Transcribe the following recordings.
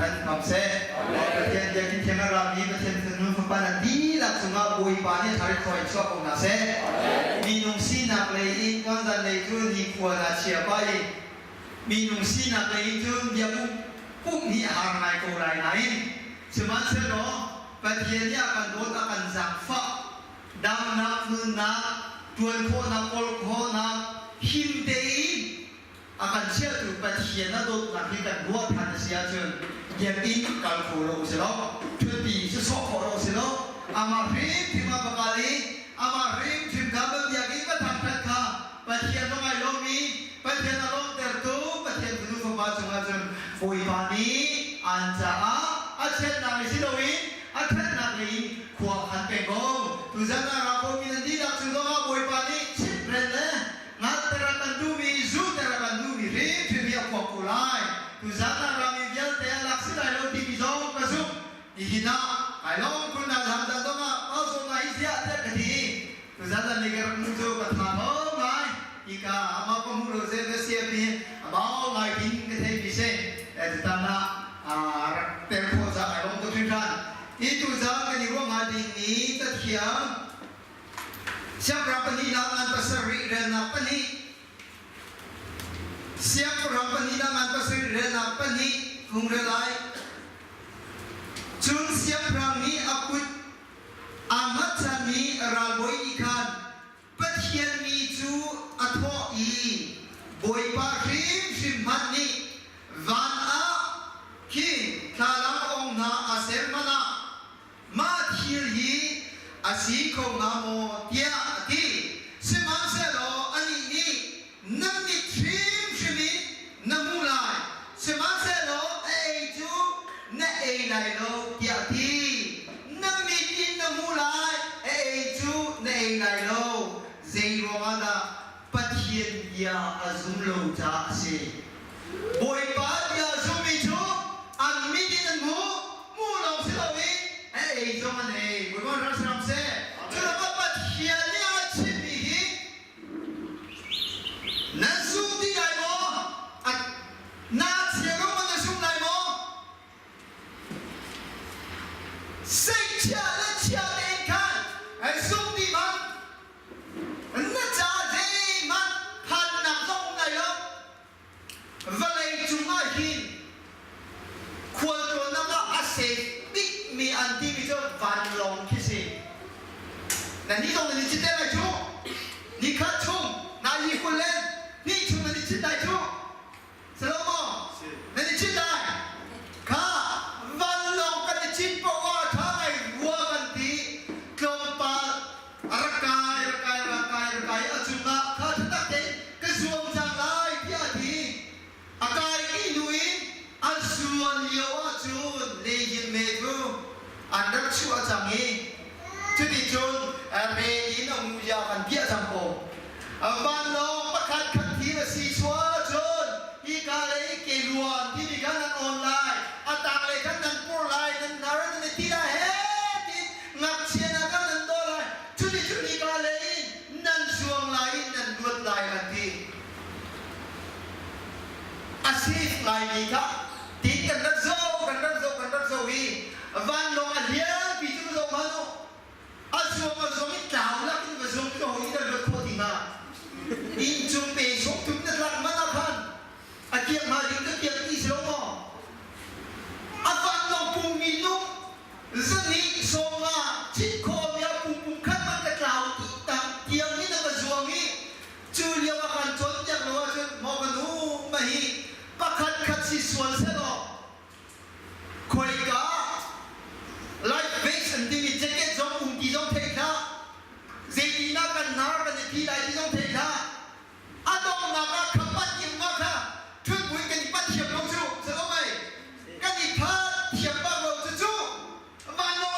กันคำเซ่ประเทศยังที่เทียนเรานี้ประเทศสนุนพปานันดีหลักสงบวยปานี่ทาริคอยชอบองนาเซ่มีนุ่งสีนักเลยอินวันจันเลยจุนมีขวดเชียร์ไปมีนุ่งสีนักเลยจุนยังปุ๊บนี่หางไงกูไรไหนสมัยเสร็จแล้วประเทศนี้กันโดนกันจับฟ้าดำนักมือนักตัวโคนักโคโคนักหิมเดย์akan siya tu pasien na do nakita buat hanya siya tu yang ini kalau selo cuti sesuatu kalau selo amarim terima bekali amarim terima berbiaki bertangkat ka pasien tu mai lomi pasien na lom tertu pasien tu tu macam-macam koi pani anja acet nami siloin acet nami kuahan pegong tu jangan rapo minandi nak sudah koi pani cipren Naterakan dumi, zuterakan dumi, rindu dia populai. Tuzana rami biar teh laksi lalu di bizong kasum, dihina. Kalau kun dalam datang pasal mai siap dia kedi. Tuzana negara muncul katamo mai, ika ama pemulu siap ni, mau mai din kete bise. Tanda tempo za kalau tu tujuan. Itu za kini rumah dini terkiam. Siapa penilangan pasari dan apa ni? Siapa penilangan pasari dan apa ni? Kumrelai. Jun siapa ni aku amat jani ralboy ikan. Petian ni tu atau i boy parim simpan ni van a kin kalang ong na asem mana mathir hi asiko ngamo dia di semanselo ani ni nami trim shimi namulai semanselo tu na lai lo dia di nami di namulai tu na lai lo zero ada patien dia azum lo ta si boy pa dia zumi tu an mi di nmu mu lo silawi jangan bukan rasa ramse. Kalau bapak hialnya cipi, nasu tigai mo, nasi yang mana sungai mo, sejak ikan, sung di man, najade man, panak sung ayo, valai cuma hin, kuat nama asik. Mi anti itu van long kisi. Dan ni dong ni cerita lagi. Ni kacung, nak ikulen. Ni cuma ni cerita tu. Selama. Ni cerita. Ka van long kan cerita awak thai gua ganti keempat rakai acunga ka tetap ke suam jangai dia di akai inuin asuan yawa cun lehin metu anda cua jangi jadi cun rein umuja kan dia jampo abang pakat kanti si cua cun ikalai keluar di kanan online atang kanan pulai dan naran dan tidak heti ngapsian kanan dolai jadi cun ikalai nan suang lain dan buat lain nanti asif lain ika tidak kan hi van lo alia bitu lo mano asum azumi taula kin bazum ko ida lo khotinga in jumpe sok tum na lag mana khan akia ma ring ka kia ti slo mo avan lo puminu zani songa chikho ya pum khan man ka tlau ti tam tiang ni na bazuami chulia wa kan chon jak lo wa mo kanu mahi pakhat khat si suan se lo khoi ka life vest and dini jacket jong di jong thekha zetina kan nar kan ti lai di jong thekha adong na ka khapat kim ma kha thun bui kan pat thiam long chu se lo mai kan ni pha thiam ba lo chu van lo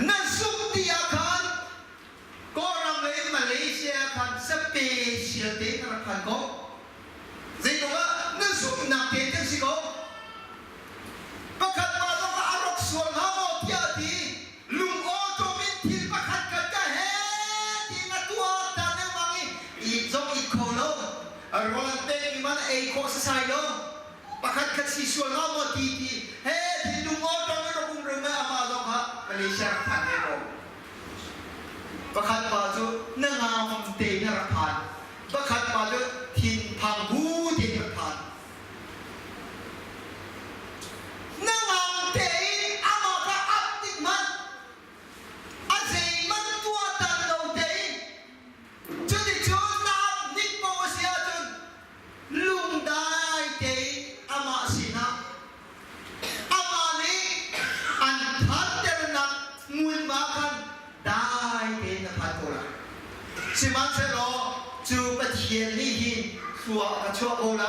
นั่นสุดที่อาคารก็รำเลยมาเลเซียคันสเปเชียลเต็นอาคารก็จริงว่านั่นสุดนักเก็ตสิก็ประคันมาต้องอารมณ์ส่วนหาโมที่อาทิลุงโอโจมินที่ประคันกันจะเห็นที่นักตัวตาเนื้อมังอีจงอีโคโลรอนเตนิมันเอโคสไซโลประคันกันสิส่วนหาโมที่เฮ้ที่ลุงโอโจมินเราคุ้มเรื่องอามาต้องฮะมาเลเซียคันเอโรประคันมาจุเนื้องามเตนรักพันประคันมาจุทินพังหูเตนรักพันนั่งอ่างเตยอามาก็อัดติดมันอาศัยมันตัวตันเราเตยจนที่จนนับนิดโมเสียจนลุงได้เตยอามาสินะอามานี้อันทัดเดินนักมุนมากันได้เตยนับพันตัวละสิมันเสรอจูปะเทียนนี่หินชัวกระชัวโอไล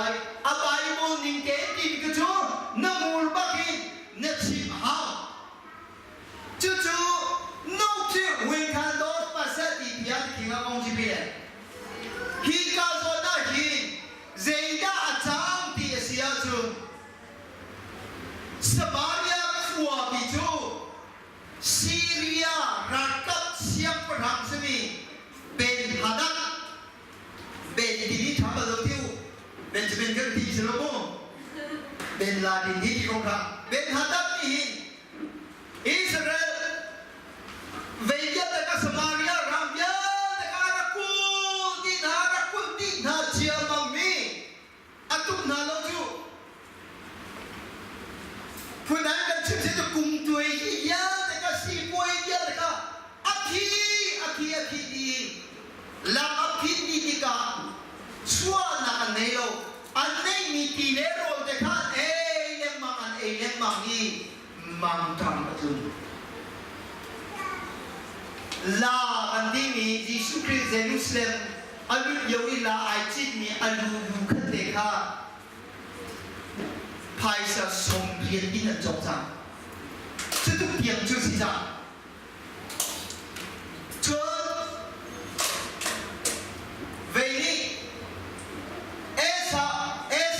อาบายมุนิงเกตินกระชัวน้ำมูลบักหินนักชิมหาจู่ๆนกที่วิ่งขันโดดมาเสด็จพิจารณามองจีเบียฮิกาโซนาหินเจียดอาจารย์ที่เสียจุนสมาเรียขัวบิจูซีเรียรักกับเสียงพระสมีเป็นฮัดักเป็นที่นี่ทำมาแล้วที่เป็นจะเป็นกันที่สโลโมเป็นลาดินที่ที่องค์พระเป็นฮัดักนี่อิสราเอลเวียดกับสมาเรียรำเยอะแต่การรักคุณที่น่าเชื่อมั่นมีอัตุน่าโลจูผู้นั้นกันชื่อจะกุมตัวเยอะแต่ก็สีป่วยเยอะแต่ก็อาคีดีลำอาคีดีที่ก็ชัวนักเนโลอันนี้มีตีเลโรแต่ท่านเลี้ยงมังนี่มังทำประตูลาอันนี้มียิสุคริสต์เยรูซาเล็มอันนี้ยาวิลาไอจิตมีอันดูขัดเด็กฮะภายในสมเพียรที่นั่นจบจังจะต้องเพียงจุดสิจังจนเวนี้เอส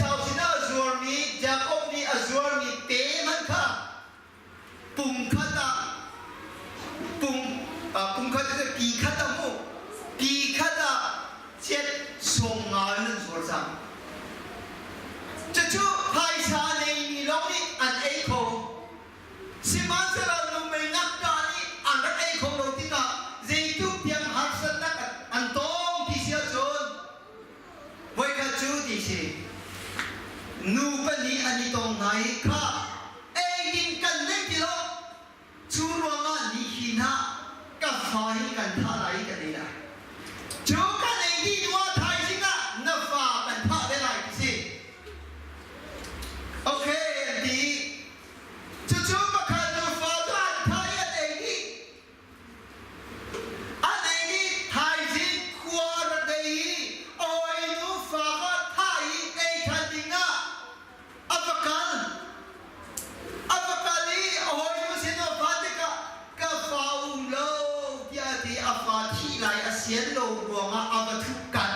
าวสินาอัวร์มียาโคบมีอัวร์มีเตมันค่ะปุ่มขัดจะปีขัดมูปีขัดเจ็ดส่งงานนั่นส่วนจังจะชูภายชาในมีลมนี้อันเอโคสิมันสลาลุไม่นักการนี้อันรักเอโคโรติกาเจตุเพียงหักสันนักอันตองที่เสียจนไว้กับจูดิสินูปันนี้อันนี้ตรงไหนค่ะยิงกันเล่นกิโลชูรวมกันนี่หินะกับไฟกันท่าไรกันนี่นะจูกันเองที่ว่าไทยสินะนับฟ้ากันท่าได้ไรสิโอเคดีจู่ๆมาขันนับฟ้าก็อันไทยอันเองนี่ไทยสิขวาระเดีโอ้ยนับฟ้าก็ไทยเองขันดินะอัฟกันลีโอ้ยมุสิโนฟาติกะฟาวโลที่อาทิอาฟาที่ไหลอาเซียนโลรวมอาบัตุกัน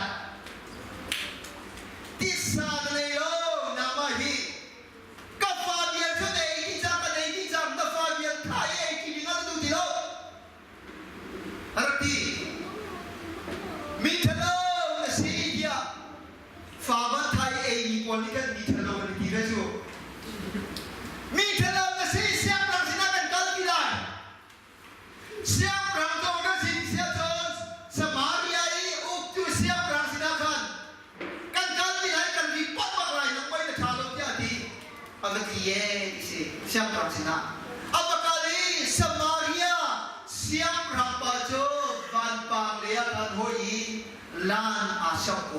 ที่สานเลยโลนามาฮีกะฟาเบียนก็ได้ที่จำกันได้ที่จำกะฟาเบียนไทยที่มีงานดูดีโลอะไรที่มิเทโลนะซีเดียฟาบันไทยมีคนที่กันมิเทโลกันที่เรื่องจูมีเทเลนะสิเสียงรังสินาเป็นกันกี่ได้เสียงรังโตนะสิเสียจนสมาริยาอุกตุเสียงรังสินากันกี่ได้กันรีบปัดปัดอะไรนักไปนะชาลที่อาทิอันนี้สิเสียงรังสินาอัปกาลีสมาริยาเสียงรังปัจจุบันปังเลียกันหอยลานอาชาโก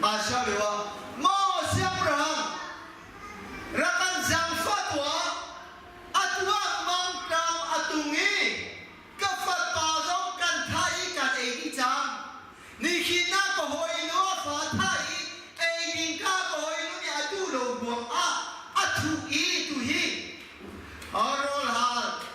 อาชาเรียกว่าโมเสียงรังrakan zang fatwa atwa mangkam atungi kafat pazong kan thai kan egi chang ni khina ko hoino fa thai egi ka ko hoino ni atu lo buang a athu i tu hi arol hal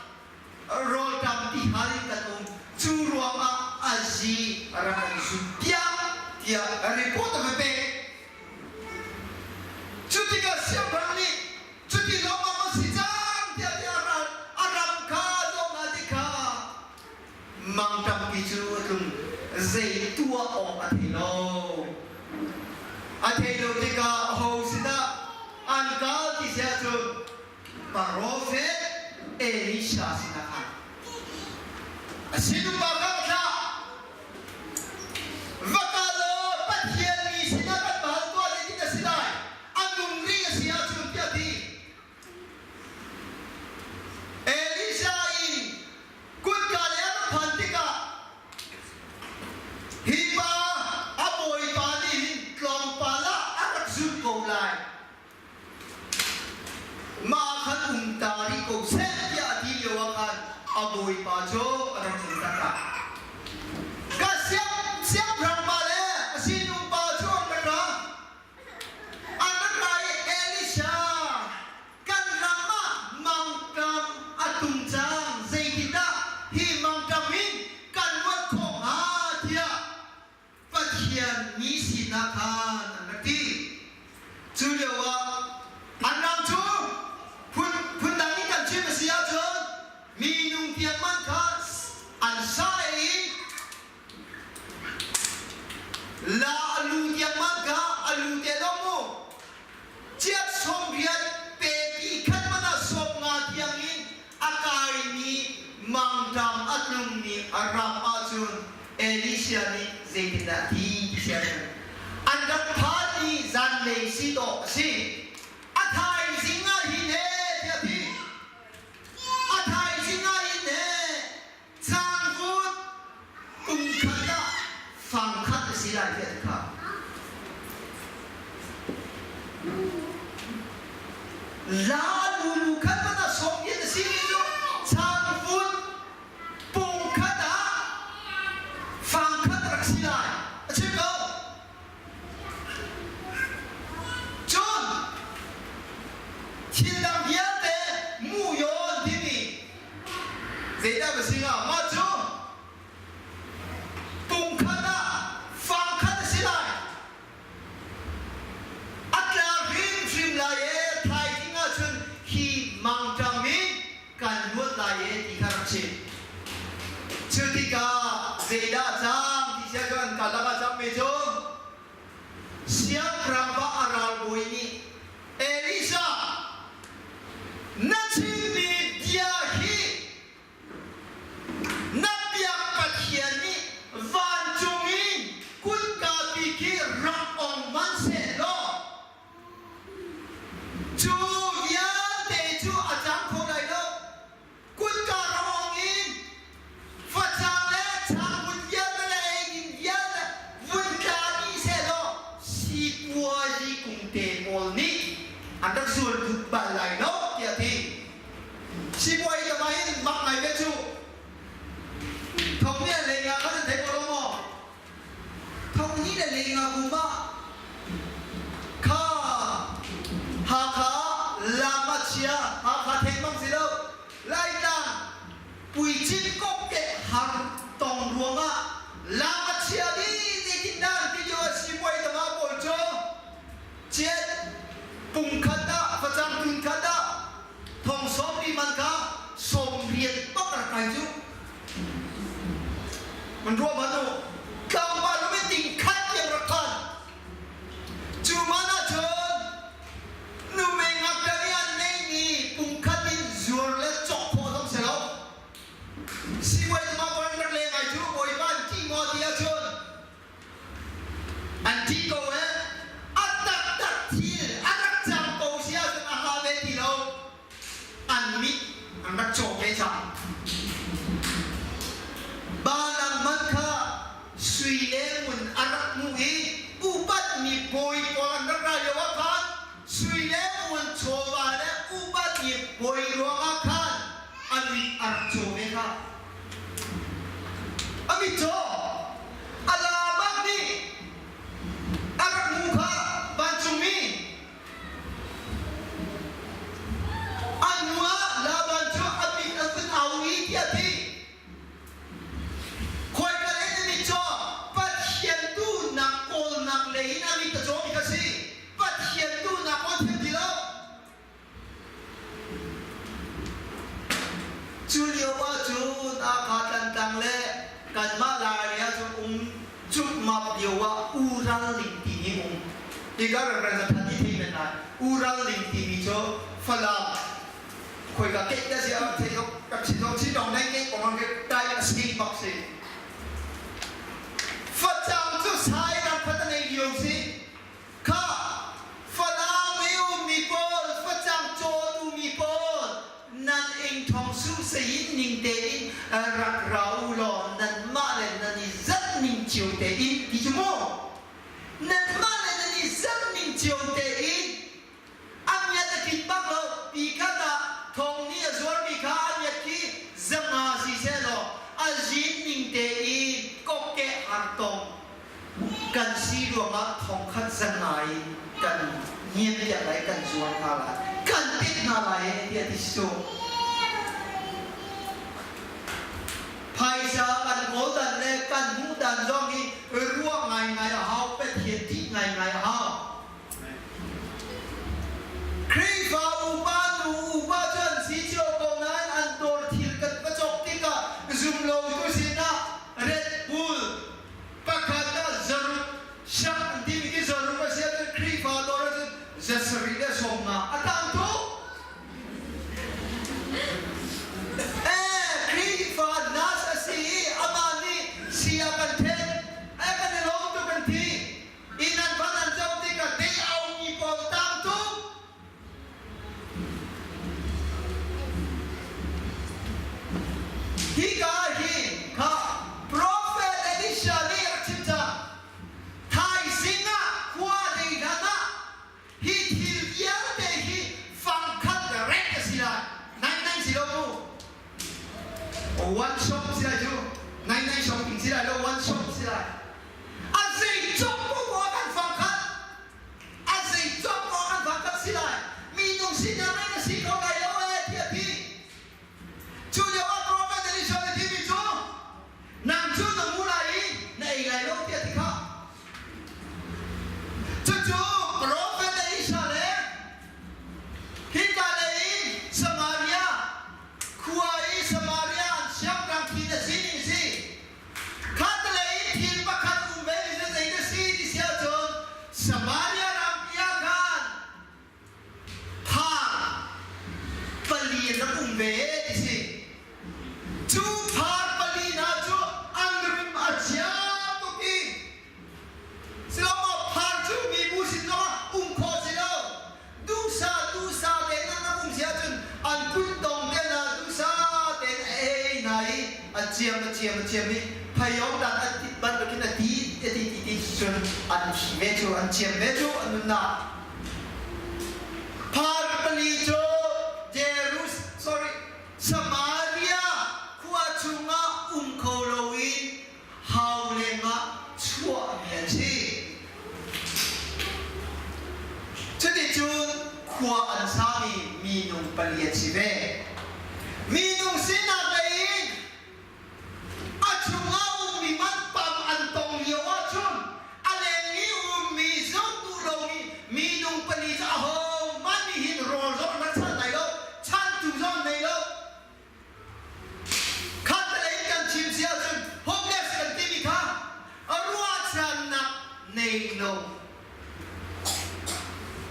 dây tua ở anh thấy đâu thì cả hầu xin đã anh cả thì sẽ cho prophet Elisha xin đã khăn xin đúng bao các bạn và cả lo bắt hiện đi xin đã bắt bảo tôi để chúng ta xin lại anh đúng riêng xin đã cho kia thì Elisha in quân cả lẽ nó phản tích cả hi ba aboy pa đi lòng pa la ăn giúp cầu lại mà khăn ta đi cầu xét ya đi yêu khăn aboy pa cho anh chúng ta cả cả siap rằng mà lẽ xin ông pa cho anh ra anh lại Elisha kan lama mangkam atung jang zai kita hi mangkam in kan wat khong ha thia pathian ni sinakhan anati chulewa anam chu phun dang ni kan chi masia chon mi nung tiang man kha an sai la alu tiang man kha alu te lomo chiat som riat pe ki khan mana som nga tiang in akai ni mangdam atlum ni aram achun Elisha ni zaitinda thi siya anda phani zan le si to si athai singa hi ne thia thi athai singa hi ne chang gut kum khata phang khat si la thia kha la lu khat mana som ye si jo chang gut pung khata phang khát rắc xí lại, chứ không? John, thiên đàng hiến tế mu yon thì mi, dễ đã bị sinh à, mà John, pung khát à, phang khát xí lại, at là rim lại thay tiếng à John khi mang trăng mi, cần nuốt lại thì khát rắc xí, chứ thì cả dễ đã jam di sia kan kalaga jam mejo siap ramba aral boy ni Elisha nachini dia hi napia pathian ni van chungin kun ka ki rak ong man se lo chu ya te chu acham kho dai lo kun ka ong in fa chang Waji kung te molni andak sul balai no ya thi si boy tamain mak mai be chu thong ni le nga ka te ko mo thong ni le nga bu ba kha ha kha la ma chia ha kha theng mang si đâu lai ta pui chin kok ke har tong ruanga la ma chia đi tin dan ti yo si boy tama bol cho chết cùng khata và trang cùng khata thong xóm đi man cá xóm riết bắt đặt cái chú mình rùa mà đâu cao ba nó mới tình khát yang ਰੱkan chú mana chơn nu mình ngọc cái anh này ni cùng khát đi zuar le chọc phô thông sẽ đâu si quay mà quan đặt lên cái chú bồi ban chi ngọ thì chơn anh chi câu ấy anh mít anh bắt chọc cái chồng ba lần mất khá suy lệ muốn anh bắt mu ý u bắt mi bồi quan đất ra yêu khăn suy lệ muốn cho vào đấy u bắt mi bồi ruộng khăn anh mít ăn chọc cái khăn anh mít cho anh là bác đi anh bắt mu khá ban chung mi anh mua là ban cho anh bị ăn phân áo ý kia thì khôi cái đấy thì cho bắt hiện tu nặng cồn nặng lấy na bị cho bị cái gì bắt hiện tu nặng con thêm gì đâu chú liêu ba chú ta khát tăng tăng lệ cần mà lại ya chú เดียวว่าอูรัลลิงตีมีมุงอีกแล้วเราจะทันที่ที่เป็นไงอูรัลลิงตีมีโจฝรั่งคุยกับเก๊กได้สิเอาที่เขากับสิ่งที่น้องได้เก๊กของมันก็ได้สกีบ็อกซิ่งฝรั่งจะใช้การพัฒนาเดียวสิข้าฝรั่งไม่มีปอลฝรั่งโจดูมีปอลนั่นเองทองสู้เสียนิ่งเตอินรักเราหล่อนั่นมาเลยนั่นนี่จัดนิ่งเจียวเตอินที่จมูกนั่นมาเลยนั่นนี่จัดนิ่งเจียวเตอินอันนี้จะคิดบ้างเหรอปีกันละทองนี่สวนปีกันอันนี้ที่จังอาศิเซโลอาจินนิ่งเตอินก็แก่หันตรงกันซีดวงมาทองขัดจังไงกันเงียบอย่างไรกันสวนอะไรกันติดอะไรที่ที่สุดภายชากันโกดันเล่กันมูดันจงที่ร่วงไงไงหาเป็นเทียนที่ไงไงหาครีฟ้าอุบาจันสีเจียวตรงนั้นอันโดนทิลกันกระจกที่กะซุ่มโลตุสินะเรดบูลปักขัดจรุชักดิมิกิจรุมาเสียเป็นครีฟ้าโดนจะสรีระสมมาอัตามทุครีฟ้าน่าสีอามานีเสียกันเทนกันในโลกตัวกันทีอินันพันันเจ้าที่กะได้เอามีปองตามทุฮิกาฮิข้า Prophet Elisha นี่รักชิตาไทยสิงห์ขวาดีกันนะฮิทิลเยอะแต่ฮิฟังคัดเร็กสิละนั่นสิโลกูวันช็อปสิละจูนั่นช็อปปิ้งสิละแล้ววันช็อปสิละอาเซียนช็อปพวกว่ากันฟังคัดอาเซียนช็อปพวกกันฟังคัดสิละมีนุ่งสิละไม่ก็สิเขาไงแล้วเอ้ที่ที่จูเดียวว่า Prophet Elisha ที่มีจูนั่งจูตรงมูลายในไงแล้วที่ที่เขาจู Prophet Elisha เลยฮิกาเลยสมาเรียขวายสมาเรียชักรังคีนสินี่สิข้าทะเลทิลปักขัดอุ้มเบลจะใจจะสิที่เสียจนสมาเรียรังเกียกันพาปลีนักอุ้มเบลสิจูพาปลีน่าจูอังริมอาเจียตุกีสิเรามาพาจูมีบุษเรามาอุ้มโคสิเราดูซาเดนักอุ้มเสียจนอันกุนตองเดน่าดูซาเดนไหนอาเจียมนี่พยองดันอันติดบันกินอันดีจนอันเมจูอันเจียมเมจูอันนั้นน่ะพาปลีจูสมาเรียขวาจุงะโคโลวินฮาวเลงะชั่วเมียนชีจุดที่จุนขวาอันสามีนุ่งปลีชีเวมีนุ่งสินาเบยินอาจุงะมีมันปั๊มอันตรงเยาวจุนอะไรนี้มีจงตุโลมีนุ่งปลีจะโฮมันมีหินโรลจงนักชันไหนโลชันตุจงไหนโล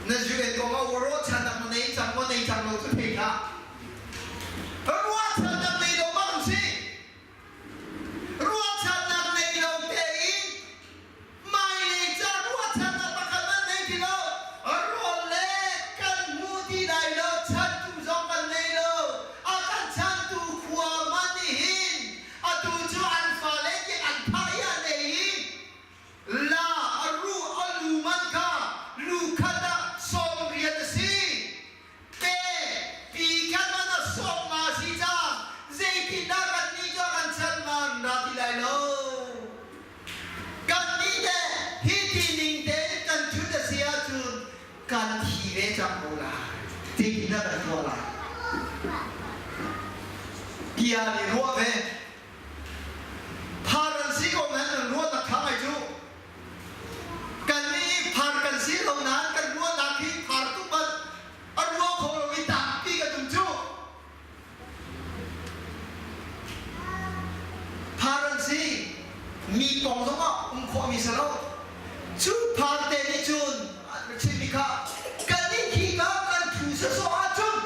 นั่นคือเรื่องของเรารู้ชันนักในจังหวะในจังหวะสุดท้ายค่ะรู้ชันนักในโลกบ้างสิรู้ชันนักในโลกเตอินไม่จะรู้ชันนักประกันในที่โลกรู้เล่กันมูที่ใดโลกชันตุจงกันในโลกอาการชันตุขวามันหินอาตุจูอันฟ้าเล็กอันพายาในหินลารู้อัลูมันค่ะลูกขัดส่งเรียนสิเตปีกันมันส่งมาสิจ้าเจคิดกันนี่จะกันฉันมันรักได้โลกันนี่เดฮิตินิงเดกันชุดเสียจุดกันที่เวจังโบราณที่นั่นเป็นโบราณกี่อะไรรู้ไหมพารันสิโกนั้นรู้ตักทำไมจูกันนี่พากันสิตรงนั้นกันรู้นักที่พาทุกคนรู้โคโลวิตาพี่กันจุ่มจูพารันสิ มีปองสมะขอมีสโลชุดพาเตนิจุนชิมิค่ะกันนี่ขี้ก็กันถูสโซอาจุน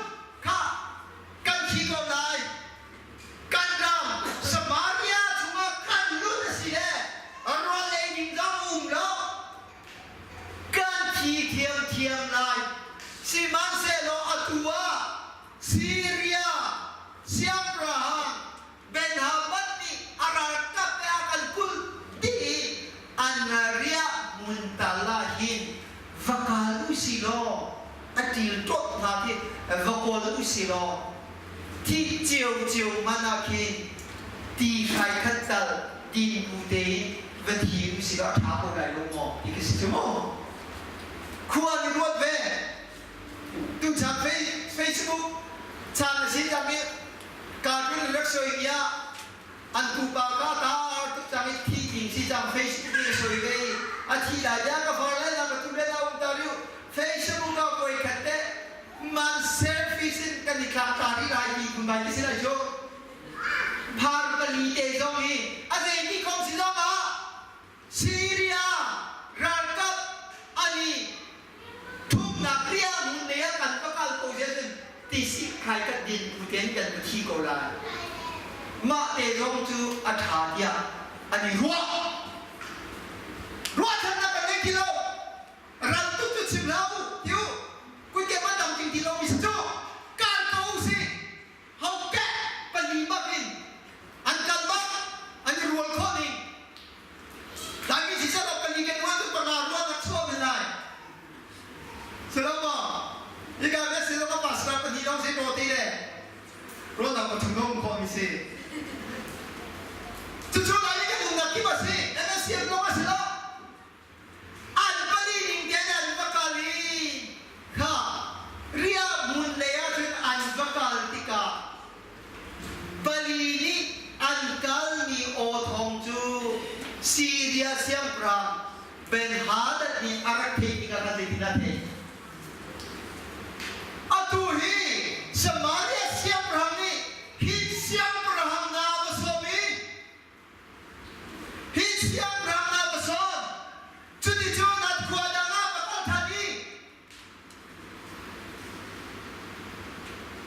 ค่ะกันขี้ก็ไล่กันรำสมาเรียจุมากันลุ้นสิเล่รอเลยนิ่งจังแล้วกันขี้เทียมไล่สิมันเซโลอัตัวซีเรียเซียมราฮังเบนฮาบัตนี่อารากับเอกันคุลดีอันนาเรียมุนตาลาหินวักาลุสิโลอัติลตบนาทีวักาลุสิโลที่เจียวมานาคินที่ใครขัดตัลที่บูเดย์วันที่ลุสิโลท้าโบราณลงมาอีกสิ่งมั้งควรรวดเวดูจากเฟซบุ๊กชาติจากนี้การเป็นรักษาอีกอย่างอันตุปากาตาตุจากนี้ที่จริงที่จากเฟซบุ๊กนี่สวยเลยอาทิตย์ละยังก็ฟังแล้วนะก็ตุเรศอุตาริวเฟซบุ๊กก็ไปขัดเตะมันเซลฟี่สิกันนี่คลาตาที่ไรดีคุณไปที่สิละโจพาร์กลีเตจงนี้อะไรนี่คงสิลงอ่ะซีเรียรักกับอันนี้ทุกนักเรียนมุ่งเนียกันประกาศโปรเจกต์ที่สิใครก็ดินผู้เด่นกันที่โกลามาเตจงจูอัฐาเดียอันนี้รัวทำนักกันเล็กกิโลรันตุกชิมเหล้าอยู่กุญแจมันดำจริงกิโลมิสโจการโกงสิเขาแก่ปนีบักลินอันกันบักอันนี้รัวข้อนี้แต่มีสิ่งที่เราปนีกันว่าตุกปนารัวนักโชว์ไม่ได้selama jika ada selama pasca pendidikan si roti deh, lo nak bertunggu komisi. Cucuk lagi kan undak kita sih, dan siap lo masih lo. Anpali India dan bakali, ha, ria munlaya tuh anbakal tika. Bali ini ankal ni othong ju, Syria siap perang, ben hadat ni arak teknika kan tidak deh. Atuhi semaria siap rahmi hit siap rahang na basomi hit siap rahang na basom jadi jonat kuada na bakal tadi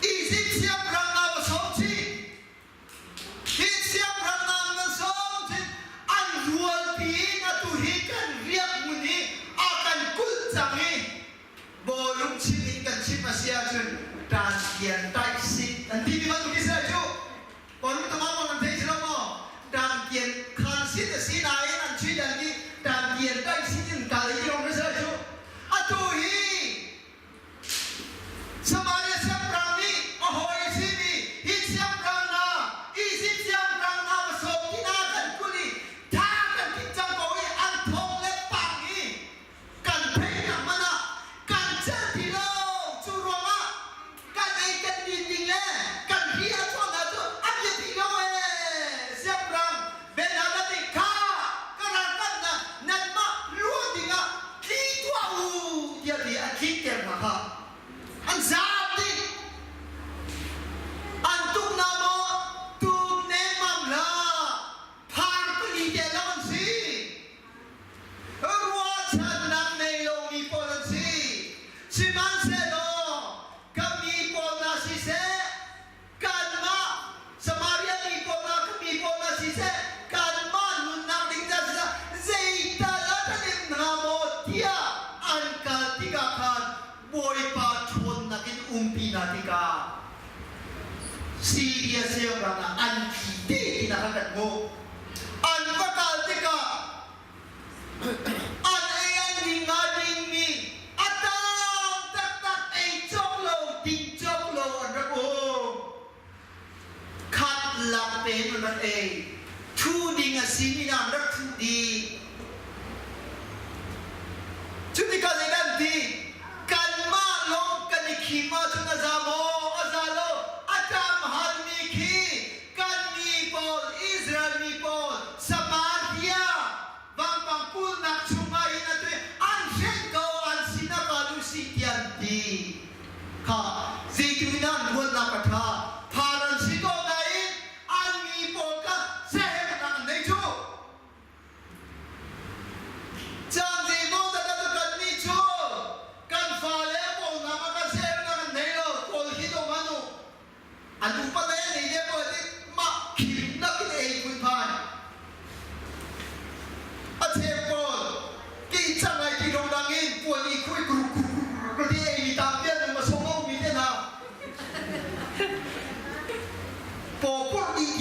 izin siap rahang na basom si hit siap rahang na basom si anjual tiin atuhi kan riak muni akan kulcangi bolong sini kan si masih aja dan kian taksi nanti di mana kita saja baru teman-teman nanti selama dan kian kan si naik nanti dan kian taksi ini kali ini orang saja atau semaria siap berani ahoy sini siap berana siap berana besok kita akan kuli takkan kita bawa antong lepangi kan pengen mana jadi lo curama kan ikan dindingnya kan dia cuma tu ambil tiga siap berang benda nanti kerana nan mak luar tinggal kita dia kita maka anzati antuk nama tu nemam lah par pergi jalan si ruang sana melongi polisi si manselo kami pona si se kanma samaria ni pona kami pona si se kanma nunang tinggal zeita la tanim namo dia angka tiga kan boy patron nakin umpi natika Syria siapa na anti tinakagat mo an bakal tika an ayan ni ngading ni atang tak ay choklo ting choklo an rako kat lak pen an ay tu ding a siminar rak tu di cuti kali ganti kan ma long kan ikima chuna zamo azalo atam hal niki kan ni pol Israel ni pol Samaria bang pangkul nak sungay na tu an sengko an sinakalu si tianti ka zituinan buat na patha paran siko ngain an ni pol ka sehe na nejo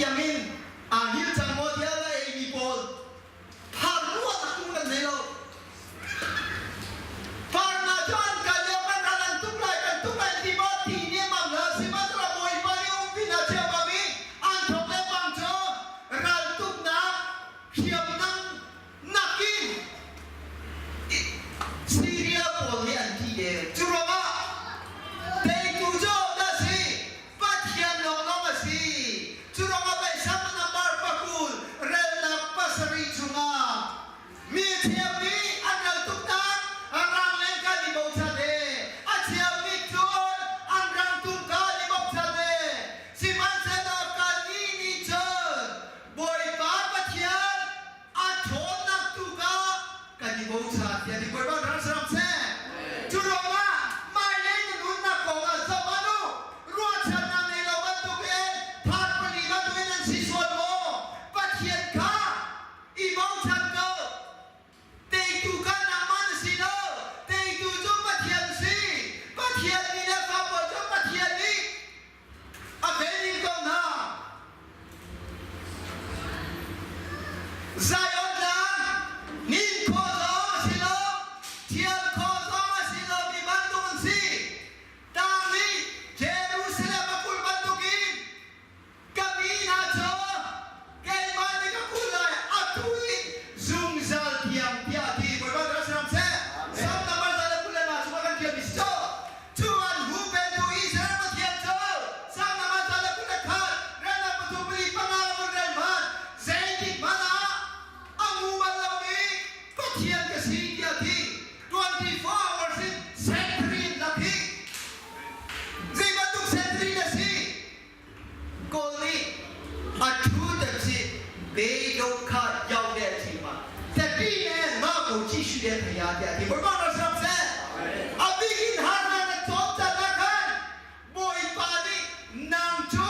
ยังมินฮิลจังโมเดียเลยมีโพลพารั้วตะกุกันเลยเราพาหน้าจวนกันเยอะกันทุกไลที่บ้านที่เนี่ยมันเลยสิมันจะมวยไปอุ้มพินาเชียบะมีอันทบเลยบังโจรันทุกน้ำเขียบนั่งนักกินซีเรียโพลเนี่ยอันที่เดียจุรมาเด็กกูโจได้สิปัจเจียนน้องมาสิจุรมาไปซ้ำน้ำมันปะกูเรลักปัสริจุงามีเทียมมีอันนั้นทุกน้ำรังเล่นกันในบ่อทะเลอาเทียมมีจุนอันรังทุกกันในบ่อทะเลสิมันจะนับกันนี่เจอบอยบ้าปัจเจียนอันโฉนนักทุกกันในบ่อทะเลที่บอยบ้านรังสรรเสจุรมาไม่เล่นนุ่นนักกองสมานุรัวชนะในเราบันทุกเอ็นทานปฏิบัติด้วยนั้นสิส่วนโมปัจเจียนข้าอีบ่อทะเลเตยตูกันน้ำมันสิโนเตยตูจงปัจเจียนสิปัจเจียนนี่นะฟ้าบจงปัจเจียนนี่อาเบนิโกนาไซออนลังนินโคโซสิโนเทียนโคโซสิโนมีบันทุกสิตามีเจรูซาเล็มกุลบันทุกินกัมมีนาโจเกลมานิกกุลเลยอัตุยซุงซัลเทียมเทียทีบอยบ้านรัชรัมเซ่ซัมนามาซาเลกุลเลยมาสุวรรณเทียมิสโตชวนหูเป็นดูอิสราเอลเทียมโจซัมนามาซาเลกุลเลยขาดเรนับประตูบริปังอาวุธเรนมันเซนิกมานาอามูบัลลามีปัจเจียนกษีเทียที24 hours in century in Lucky Zai Bandung century na si Koli at Tudam si Beyo Ka Yao De Tima Tapi ne Ma Ko Chi Shu De Thaya De Ti Burma Na Sam Se Abigin Hana Na Top Ta Na Kan Boy Pa Ni Nang Chu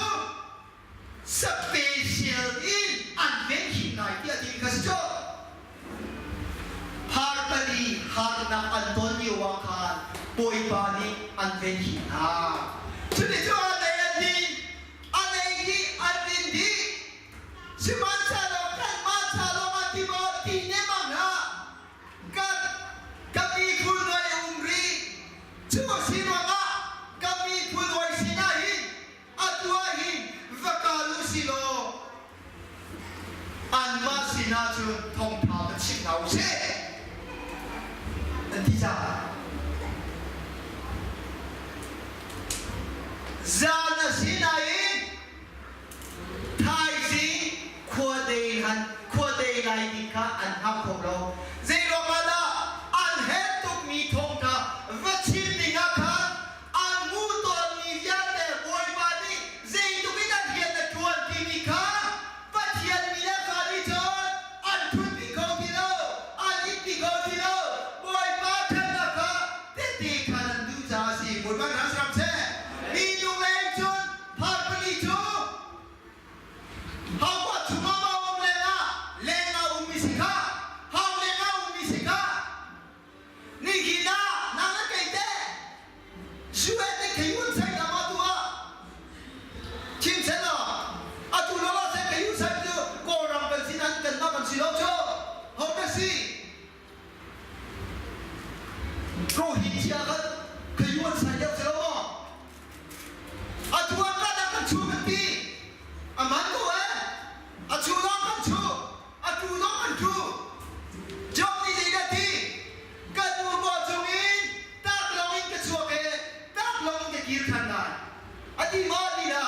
Special in Adventure Night Dia Ti Kas Cho Harpali Harna Antonio Wakan Boy Bani Adventina Sunito Alayandi Alaydi Adindi Simansalo Kan Mansalo Matibo Tinemana Kami Kunoy Umri Chuo Sinwanga Kami Kunoy Sinahin Atuahin Vakalu Silo Anma Sinachun Tong Tao Chingao Se ที่จะจานสินายไทยสิขวดเดียนขวดเดียนไลดิค่ะอันฮับของเราเจโรมาลาอันเฮตุกมีทงตาวัชิดิงาคันอันมูตัวมียาเดบอยบานีเจตุกินันเฮียนทวนที่มีค่ะปัจเจียนมีเลขาดิจอนอันทุนปีกอติโลอันอิปีกอติโลบอยบาทันนะคะเด็ดๆขันดูจ้าสิบอยบาทันสามเซ่มีอยู่เองจนพาไปลิจูเขาว่าชุมามาอุ้มเลงาอุ้มมิสิกาเขาเลงาอุ้มมิสิกานี่กินนั่งกันเต้ช่วยเด็กให้ยุ่งใส่กับมาตัวชิมเสร็จแล้วอาตุลว่าเสร็จให้ยุ่งใส่ตัวก็รำกันสินั้นกันนับกันสิแล้วจ้าเขาได้สิก็หินเชียกันให้ยุ่งใส่เดียวเสร็จแล้วมั้งอาตุว่ากันนักกันชูกันตีอามันก็อาชูร้องกันชูอาชูร้องกันชูจงนี่ดีกันทีกันดูบ่จงอินตักลงอินกันชัวเกตักลงอินกันกินขันได้อาทิมาดีละ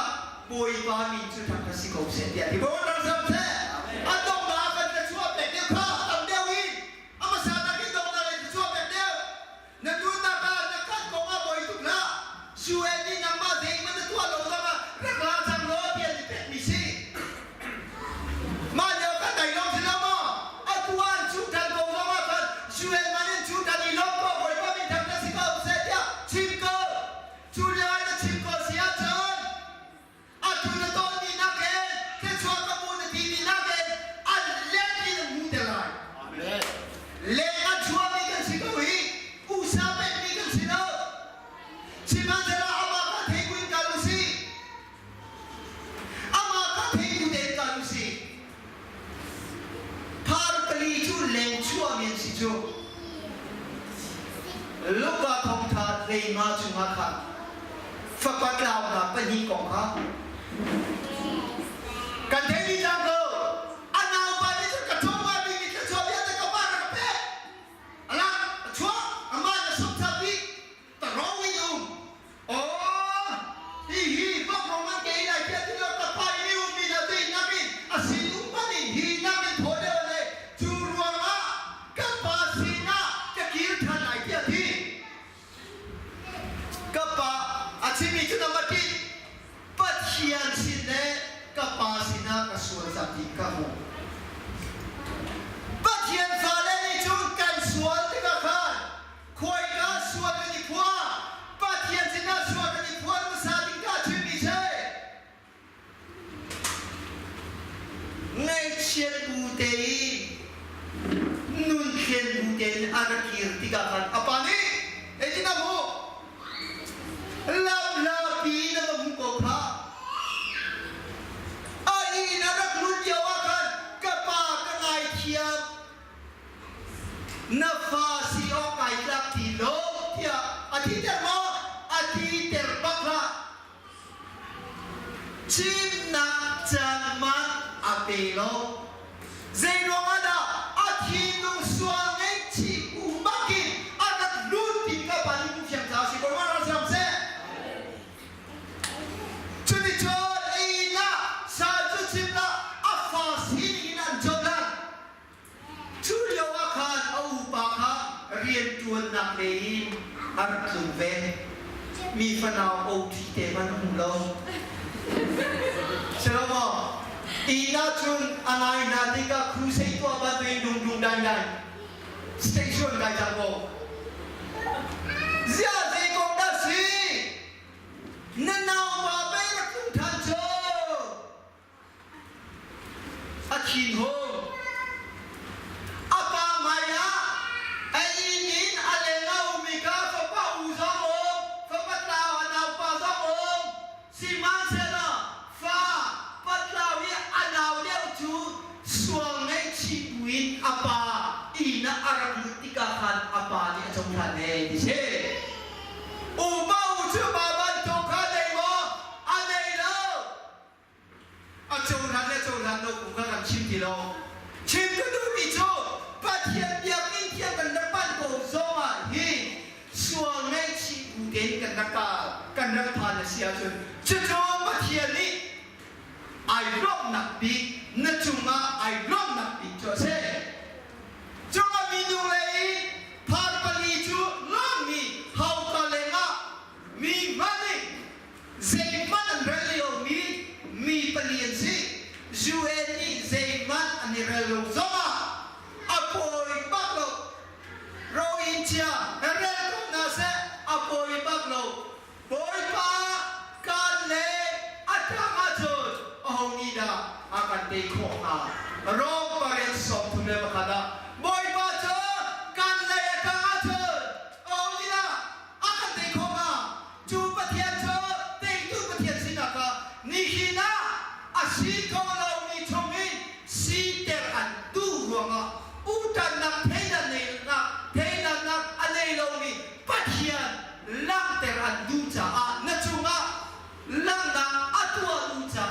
บอยบามีจุดทางกสิกรเสียเดียที่บอยเราสัมเสอันต้องมากันกันชัวเป็ดเดียวข้าตั้งเดียวอินอามาสาตากินตรงนั้นเลยชัวเป็ดเดียวนักดูนักการนักขันของอาบอยทุกละช่วยนี่นำมาเด็กมันจะตัวลงมารักลาจังโลเดียที่เป็ดมิสิมาเดียวกันไหนลองสิน้องมั้งอาตัวอันชุดทันโกงมากันช่วยมันนี่ชุดทันอีลงก็บอยบามีทางกสิกรเสียเดียวชิมก็ช่วยอะไรนะชิมก็เสียจนอาตัวนั้นตอนนี้นักเองแค่ชัวร์กับมูลนิธินักเองอัน เลยมาจุงอาคันฝักปัดลาวนะเป็นยี่กองครับกันเทนี่จังก็อันเอาไปนี่จะกระทบมาบีนี่กระทบยังจะกระบ้ากระเป๊ะอะไรชัวอามาจะสุดทับบีแต่ร้องไม่ยุ่งโอ้ฮีพวกเรามันเก่งได้แค่ที่เราตะไคร้นี่อุ้มมีนาทีนักบินอาศิลุงมันนี่ฮีนักบินโผล่เดินเลยจูรัวมากับปาสินะจะกินทันไหนเที่ยที่กับปาอาชีพมีจุดมาที่ปัจเจียนสิเน่กับปาสินะกับส่วนสัตย์กับหมูปัจเจียนฟ้าเล่นจุดกันส่วนที่กับข้าคอยกันส่วนกันอีกพวกปัจเจียนสินะส่วนกันอีกพวกมุสาดิกับชีวิตใช่ในเชียนบูเตยนุ่นเชียนบูเตยอาร์คิร์ติกับข้าapa niที่นั่นหมูลำลาปีนั่นก็มุกข้าไอ้นั่นรักลุ่นเยาวกันกับปากกับไอเทียมนับฟ้าสีออกไอหลักที่โลกเทียอาทิตย์เดียวมาอาทิตย์เดียวบักละชิมนักจันมันอาเปโลเจนวังดาอาทิตย์นุ่งสวงเองชีอุบักิอานักลุ่นที่กับปานิมุขยังท้าสิบวันเราทำเสร็จจุดที่จอดไอ้น่ะสาจุดชิมละอาฟ้าสีนี่นั่นจบละชุดเยาวกันเอาปากฮะเรียนตัวนักเรียนอาร์ตุเวมีฝันเอาโอทีเตมันหุ่นลงเชื่อมั้ยอีน่าจุนอะไรนาฬิกาคู่เสียตัวบ้านตัวเองดุงดังสเตชันไกจังโบเสียใจกงดัชสีนั่นเอามาเป็นรักคุณท่านโจอาคินโฮอาปามายาไอ้นินอะไรนะอุมิกาฟ้าป้าอุซาโอฟ้าปัตตาวนาป้าซาโอสิมันเสนาฟ้าปัตตาวิอันาวเดียวจูสวงให้ชีวิตอาปาอีน่าอารักลุติกาขันอาปาเนี่ยจงทันเองดิเช่อุปาอุจบาบันจงขันเองวะอันไหนเล่าอาจงทันเนี่ยจงทันโลกุกันชิมที่โลชิมก็ดูมิโจปัจเจียนเดียกินเทียกันนับปันโกโซมาฮีสวงให้ชีวิตกันนักกันนักทานเสียจนจะจงปัจเจียนนี้ไอ้รอบนักปีนั่นจุงมาไอ้รอบนักปีจ้าเช่จงมีดูเลยพาร์ปลีจูล้อมีเฮาคาเลมามีมันนี่เซมันอันเรลิโอมีปลีนซีจูเอนี่เซมันอันเรลิโอซอมาอโปยบักโลโรอินเชียเรลิโอนาเซอโปยบักโลโปยปากันเลอัตรามาจุดโอ้นี่ดาอาการเตะโคอาโรบาเรนสอบทุนเลมาคดาบอยบาเจอกันเลยกันอาเจอโอ้นี่ดาอาการเตะโคอาจูปะเทียนเจอเตะจูปะเทียนสินักะนี่ฮินาอาชีพของเรามีชงมินสีเตอร์อันดูหัวงะอุตันนักเทนันเนี่ยนักอันนี้เรามีปัจเจียนลังเตอร์อันดูจ้านั่นจุงะลังนักอัตัวดูจ้า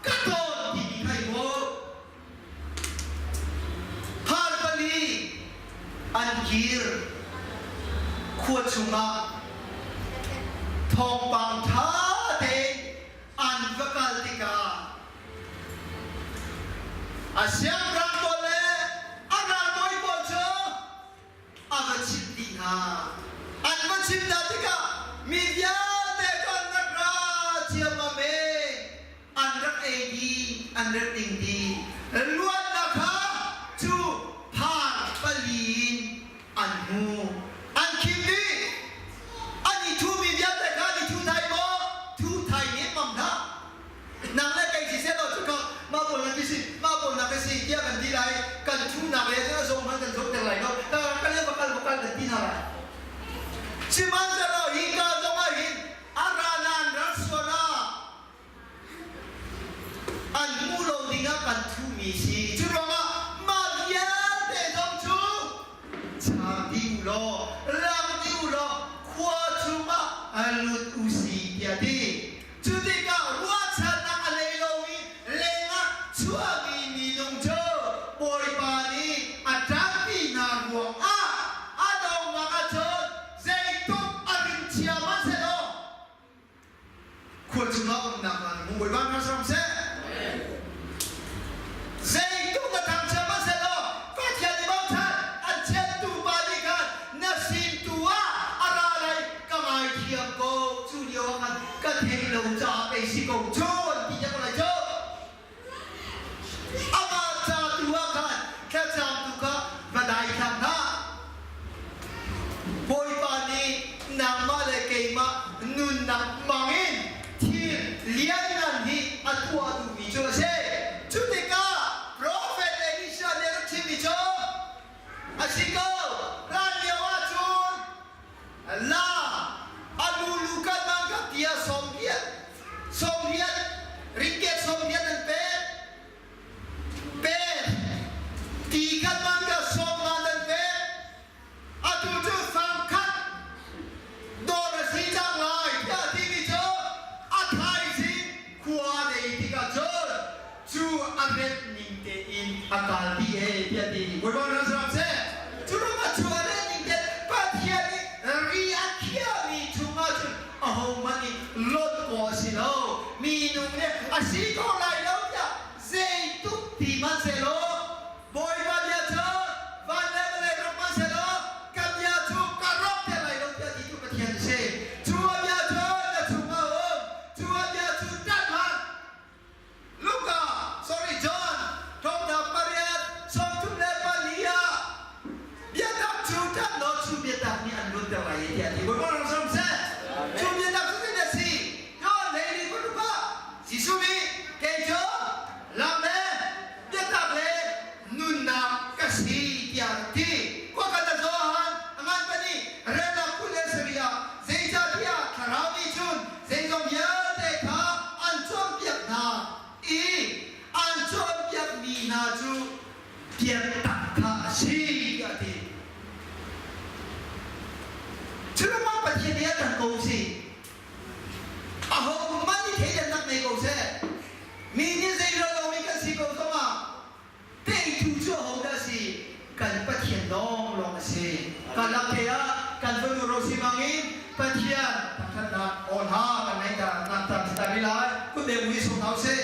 กระโดดดีใครโว้ฮาร์บลีอันกีร์ขวดชุงะทองปังท่าเดอันวกัลติกาอาเซียนรังโบเลอันรังโบยโบเจออาวัชิมดินาอันวัชิมดาติกามีเดียเตกันนักราเชียมาเมอันรักเอดีอันรักติงดีล้วนนะคะจูพาปลีนอันมูอันคิมดีอันนี้ทูมีเดียแต่กันนี่ทูไทยโมทูไทยเนี่ยมั่งนะนางเล่นไก่สีเส้นเราจุดก็มาบนนักสิมาบนนักสิเดียกันที่ไรกันทูนักเรียนจะส่งมันกันส่งแต่ไรเนาะแต่กันเรียกกันกันที่ไหนชิมันจะเราหินกันจะมาหินอารานันรัสวนาอันมูลดิงกันทูมีสีจุดว่ามาเดียเตจงจูชาดิวโลลังดิวโลขวาจู aret ning te in akal ti e pia ti boy ba na sam se churu ma chuare ning te pathia ni ri akhia mi chuma chu aho mani lot ko silo mi nu ne asi ko lai lo ya sei tu ti ma se lo boy ba ya cho va ne le ro ma se lo kam ya chu ka ro te lai lo ya ti tu ka thian se chua ya cho na chu ma ho chua ya chu ta ma Luka sorry John from the Pariat som tu le palia dia tak chu ta no chu dia tak ni an lu ta lai ya ti boy ba na sam se chu dia tak su ne si yo le ni ko lu ba si su mi ke jo lam le dia tak le nun na ka si dia ti ko ka da zo han aman pa ni re na ku le seria sei ja dia kharau mi chun sei zo ya te kha an chom piak na i an chom piak mi na chu piak tak kha si dia ti chulu ma pa thi dia tan ko si aho mani the ya nak nei ko se mi ni sei lo lo mi ka si ko so ma te tu cho ho da si kan pa thian dong lo ma si kan la ke ya kan fu ro si mangin pa thian ta khan da on ha kan nei da nak ta sta ri la ku de mu so nau se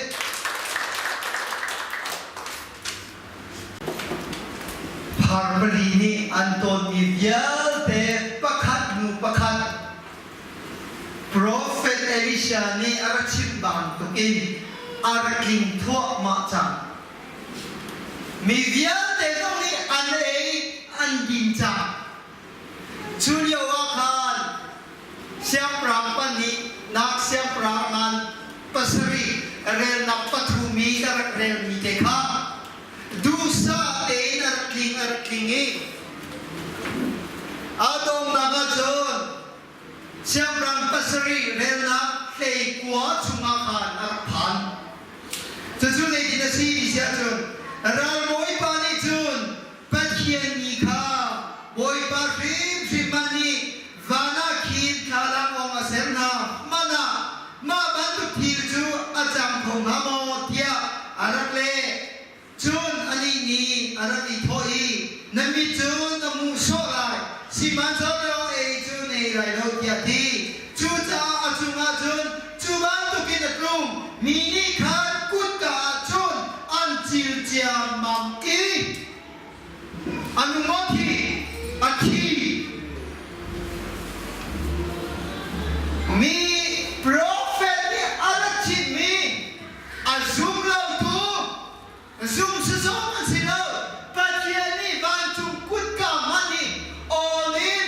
par bali ni anton mi vial te pakhat nu pakhat Prophet Elisha ni arachim bang tu in araking thua ma cha mi vial te dong ni an ei an din cha chulyo wa khan siam prang pan ni nak siam prang man pasari rel na pathumi dar rel mi te kha du sa te araking e adong na ga chon siam prang pasari rel na hei kwa chunga khan ar phan chu nei din si di sia chon ral moi pa ni chun pathian ni kha boy pa rim mani vana khin khala ong asem na mana ma ban tu thil chu acham thong na mo tia arak le chun ani ni arak i thoi nami chun amu so lai si man so lo e chun nei lai lo tia ti chu cha achunga chun chu ban tu kin atrum mi ni khan kut ka chun an chil chia mam ki anu mo thi akhi mi prophet ni alachi mi azum lo tu zoom se zo man si lo patia ni van chung kut ka mani all in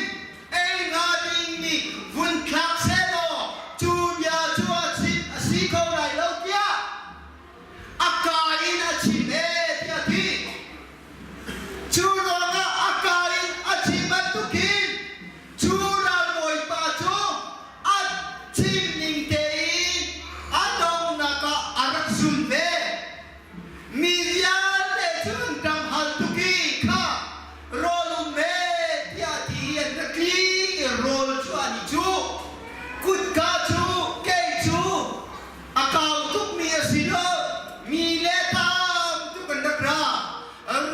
ei nga ding mi vun klak se lo tu ya tu si ko lai lo pia akain achi ne tia ti chu lo nga akain achi man tu kin chu ra moi pa chu at chim ning te adong na ka arak sun ve mi ya le chun kam hal tu ki kha rolum ve tia ti en na ki rol chu ani chu kut ka chu ke chu akau tuk mi asilo mi le tam tu kan dak ra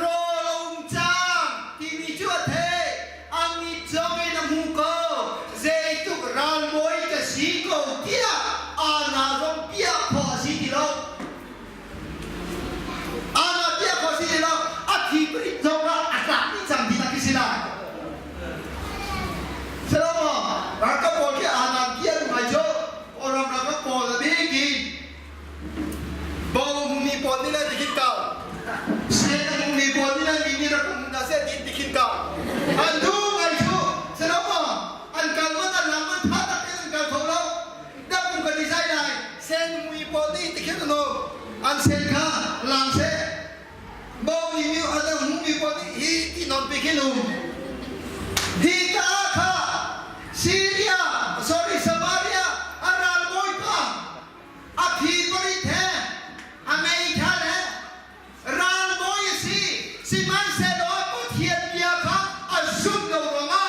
rolum chang ti mi chu the ang mi chome na mu ko zei tu ral moi ka si ko tia ana rom pia pho si ti lo ana pia pho si ti lo athi pri zora asa ni chang ti ta ki si la selama raka pol ke ana pia mai jo oram raka pol bi ki bawo mi pol ni la dikin ka se na mi pol ni la mi ni ra ko na se ni dikin ka andu ngai chu selama an kal ma na lam ma tha ta ke an kal thau lo da pun ka design lai sen mi pol ni dikin no an sen kha lang se bawo mi mi ada mu mi pol ni hi ti non pe ke no hi ka kha Syria sorry Samaria aral moi pa athi pari the America le ral moi si man se lo ko thian dia kha asum lo nga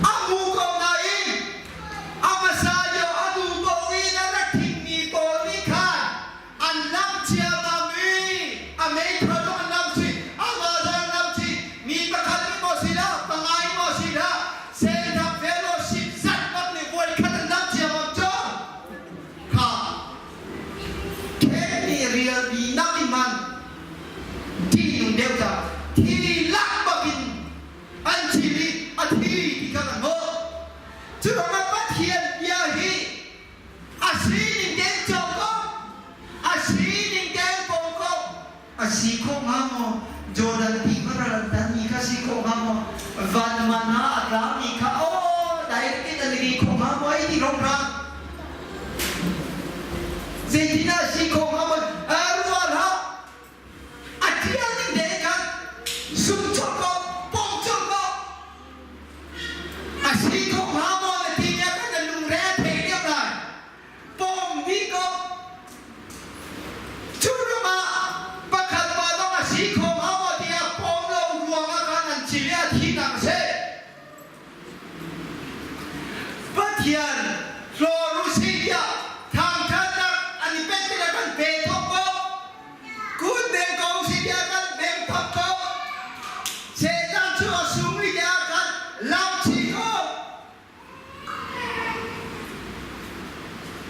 amu ko nai ama จุดมาปัทเทียนยาฮีอาชีนิงเกนจบก็อาชีนิงเกนปงก็อาชีโคงามอโจดันตีพระรัตนีข้าชีโคงามอวันมานาอัตรามีข้าโอ้ได้กินอะไรกีโคงามอไอ้ที่โรงรักเจตินาชีโคงามอรัวละอาเทียนนิงเดกันสุนทรก็ปงจบก็อาชีโคงามอในที่นี้ก็จะลุงแร่เทียบได้ปงวิโกชุดมาประคันมาต้องอาชีโคงามอที่ปงเรารวมกันนั่นชีวิตที่นั่งเสปัทเทียนโลรุสิยาทางท่านนักอันนี้เป็นที่เราเป็นเบทอกก็คุณเด็กของสิยากันเบทอกก็เสด็จชั่วสุริยากันลำชิโก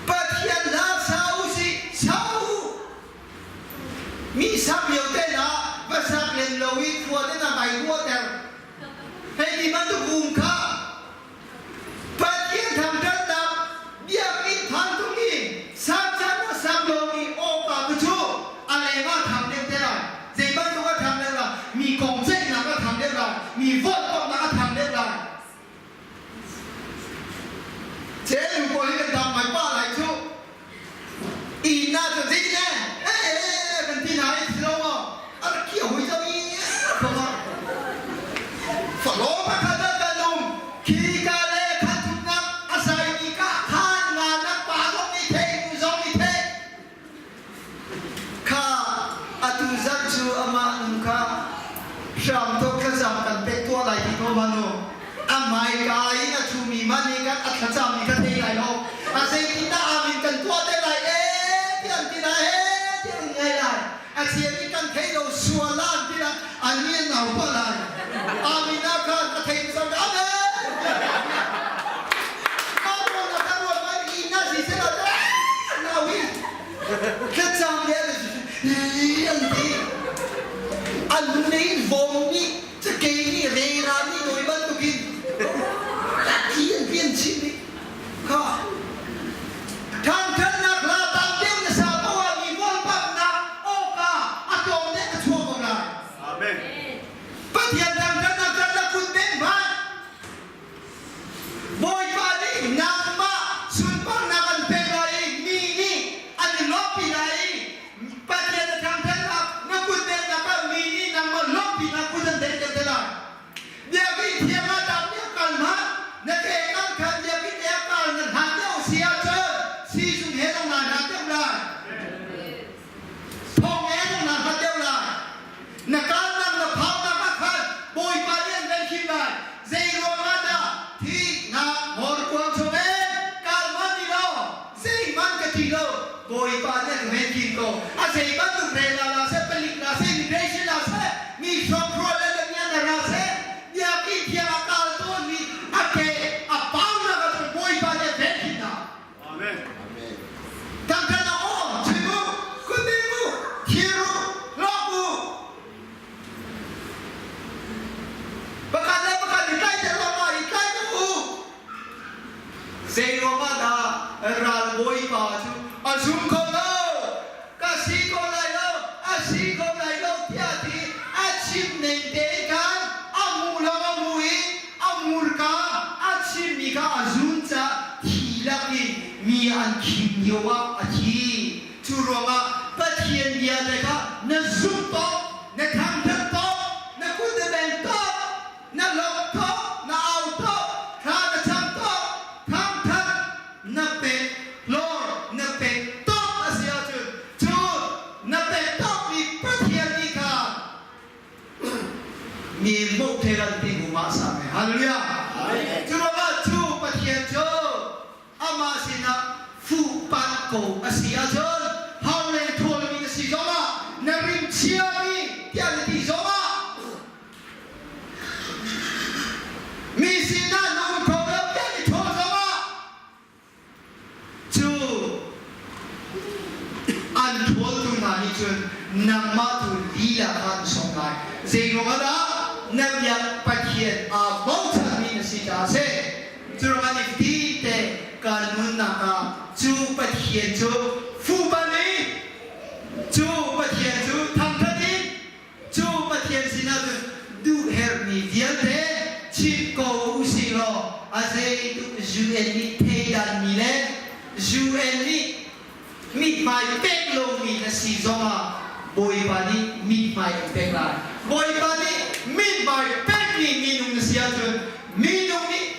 ปัทเทียนลาสาวสิสาวมีสักเดียวเท่านั้นภาษาเรียนโลวิทัวร์เท่านั้นไปวัวแต่ให้ดีมันต้องกุมข้าปัจจัยทำกันดับเบียร์กินทางตรงนี้สักจันทร์สักโลมีโอปากุชูอะไรมาทำได้ไหมเจ้าบ้านก็ทำได้ไหมมีกองเส้นนักก็ทำได้ไหมมีวอดก็นักก็ทำได้ไหมเจ้าอยู่คนที่เป็นทำไม่ป้าอะไรชูอีน่าจะจริงแน่เป็นที่ไหนที่เราอะไรเกี่ยวกับเจ้าอีเพราะว่าฝังโลภะขัดกันลุงขี้กาเล่ขัดทุกนักอาศัยมีก้าข้านงานนักป่าต้องมีเทงซองมีเทงข้าอาตุจักจูอามานุข้าชามทุกข์จำกันเป็นตัวอะไรที่ตัวมันอาไม่กายนะชูมีมันนี่กันอัศจรรย์มีกันที่ไหนโลกอาศัยที่น่าอามินกันตัวได้ไรที่อันที่ไหนที่อันไงไรอาศัยมีกันเทโลชัวล้านที่ละอันนี้หนาวปะไรอามินากันเทโลสังกัดก็จำได้เลยอันนี้อันนี้วงนี้จะเกี่ยนี่เรียนนี่โดยบ้านตุกินเพี้ยนชิ้นนี้ก็ทางท่านนักลาตามเดียวจะสาบว่ามีวงปั๊บนะโอกาอาจงเนี่ยช่วยกันได้อาเมนปะเทียนทางท่านนักละคุณเด่นบ้านบอยบ้านนี้นางมาสุนบ้านนักอันเป็นไรมีนี่อันนี้ลบปีไหนปะเทียนทางท่านนักคุณเด่นนักมีนี่นางมาลบปีนักคุณเด่นจะได้เดี๋ยวพี่เทียมมาดำเนี่ยกันมานักเอกนั่งขันเดี๋ยวพี่เดียกันนั่นหันเดียวเสียเจอซีสุงเฮต้องนานหันเดียวได้พงเฮต้องนานหันเดียวได้นักการนั่งนักพับนักขันบอยปาเลียนเป็นคิดได้เจโรมาดาที่นักหอร์กวางโชเวการมันดีโลเจมันกะทีโลบอยปาเลียนเป็นคิดโกอาเจมันตุเรลาลาเซเปลิกลาเซมิเรชิลาเซมีชมโครเลนเนี่ยนาราเซอยากกินเที่ยวกันตัวนี้อาเกอป้านะก็ต้องบอยปาเลียนเป็นคิดนะอาเมนตั้งแต่ละอ๋อชิบุคุดิบุฮิรุลอบุประกาศเลยประกาศอีกใกล้จะลงมาอีกใกล้จะอูเซโรมาดาราลบอยปาจูอาชุมโคโลกาซิโคไลโลอาซิโคไลโลที่อาทิอาชิมเนเดกันอามูลามูอิอามูลกาอาชิมมิกาอาจุนจาทีลักอีมีอันคิมยวะอาทีจูโรมาปะเทียนเดียเลยค่ะนซุปโตนทำทันโตนกุดเบนโตนลงโตนเอาโตข้านทำโตทำทันนเป็ดโลนเป็ดโตอาเซียจูนเป็ดโตมีปะเทียนนี่ค่ะมีมุกเทรันติกุมาสามฮาเลลูยาจูโรมาจูปะเทียนโจอามาสินะฟูปันโกอาเซียโจฮาเลทูลมีสิโจมานริมเชียมีที่อะไรที่โจมามีสินะนุ่มโคเรที่อะไรโจมาจูอันทัวตุนานิจุนนำมาตุลีลาคันสงไงเจโรมาดานับยักปะเทียนอาบงชามีนสิตาเซจูโรมานิฟตี thiên chú phu ban đi chú bất thiên chú thằng thân đi chú bất thiên xin nào du her mi dial thế chỉ cầu usi lo azay tu ju en mi thay dan mi le ju en mi mit mai pek lo mi na si zonga boy bani mit mai pek la boy bani mit mai pek mi nung na siya tu mi nung mi